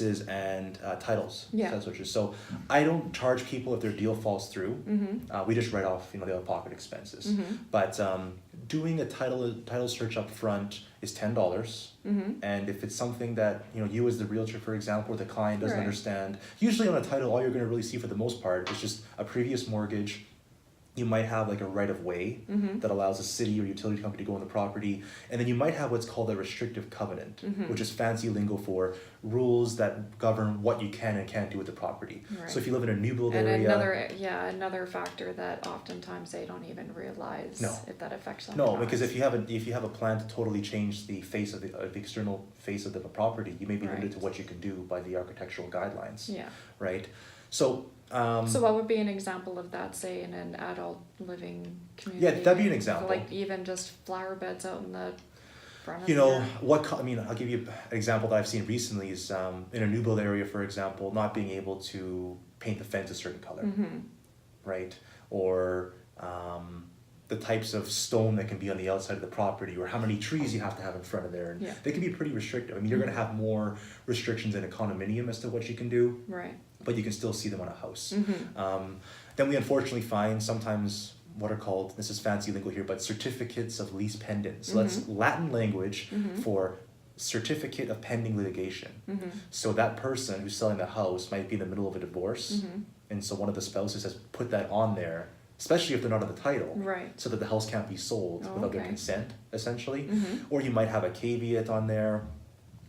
leases and titles. Yeah. So I don't charge people if their deal falls through. We just write off, the out-of-pocket expenses. But doing a title search up front is $10. And if it's something that, you as the realtor, for example, or the client doesn't understand, usually on a title, all you're going to really see for the most part is just a previous mortgage. You might have like a right of way that allows a city or utility company to go on the property. And then you might have what's called a restrictive covenant, which is fancy lingo for rules that govern what you can and can't do with the property. So if you live in a new build area. Another factor that oftentimes they don't even realize if that affects them. No, because if you have a plan to totally change the face of the external face of the property, you may be limited to what you can do by the architectural guidelines. Yeah. Right. So what would be an example of that, say, in an adult living community? Yeah, that'd be an example. Like even just flower beds out in the front of I'll give you an example that I've seen recently is in a new build area, for example, not being able to paint the fence a certain color, right? Or the types of stone that can be on the outside of the property, or how many trees you have to have in front of there. And they can be pretty restrictive. I mean, you're going to have more restrictions in a condominium as to what you can do. Right. But you can still see them on a house. Then we unfortunately find sometimes what are called, this is fancy lingo here, but certificates of lease pending. So that's Latin language for certificate of pending litigation. So that person who's selling the house might be in the middle of a divorce. And so one of the spouses has put that on there, especially if they're not on the title, so that the house can't be sold without their consent, essentially. Or you might have a caveat on there,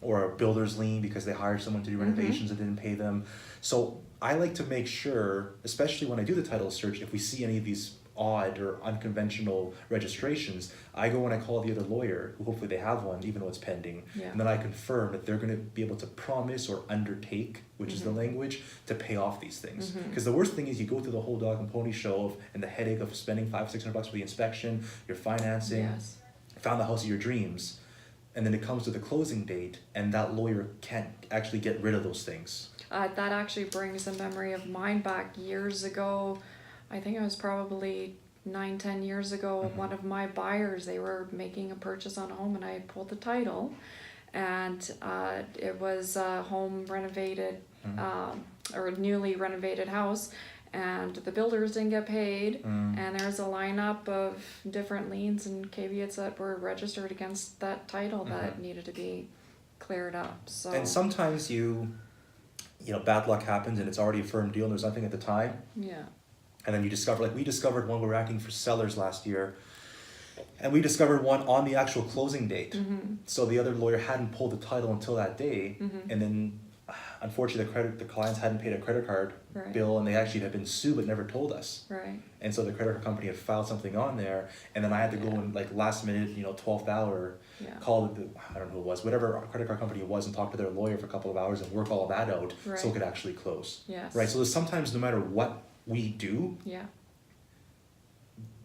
or a builder's lien because they hired someone to do renovations and didn't pay them. So I like to make sure, especially when I do the title search, if we see any of these odd or unconventional registrations, I go and I call the other lawyer, who hopefully they have one, even though it's pending, and then I confirm that they're going to be able to promise or undertake, which is the language, to pay off these things. Because the worst thing is you go through the whole dog and pony show and the headache of spending $500-600 for the inspection, your financing, found the house of your dreams, and then it comes to the closing date, and that lawyer can't actually get rid of those things. That actually brings a memory of mine back years ago. I think it was probably 9-10 years ago. One of my buyers, they were making a purchase on a home, and I had pulled the title, and it was a home renovated or a newly renovated house, and the builders didn't get paid, and there's a lineup of different liens and caveats that were registered against that title that needed to be cleared up. So and sometimes bad luck happens and it's already a firm deal and there's nothing at the time. Yeah. And then you discover, like we discovered one, we were acting for sellers last year, and we discovered one on the actual closing date. So the other lawyer hadn't pulled the title until that day, and then unfortunately the clients hadn't paid a credit card bill, and they actually had been sued but never told us. Right. And so the credit card company had filed something on there, and then I had to go and like last minute, 12th hour, call I don't know who it was, whatever credit card company it was, and talk to their lawyer for a couple of hours and work all of that out so it could actually close. Yes. Right. So there's sometimes no matter what we do,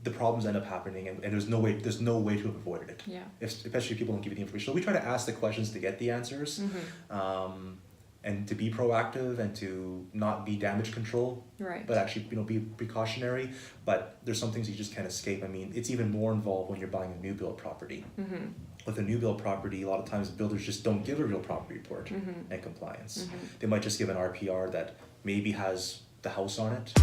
the problems end up happening, and there's no way to have avoided it. Yeah. Especially if people don't give you the information. So we try to ask the questions to get the answers. And to be proactive and to not be damage control, but actually be precautionary. But there's some things you just can't escape. I mean, it's even more involved when you're buying a new build property. With a new build property, a lot of times builders just don't give a real property report and compliance. They might just give an RPR that maybe has the house on it.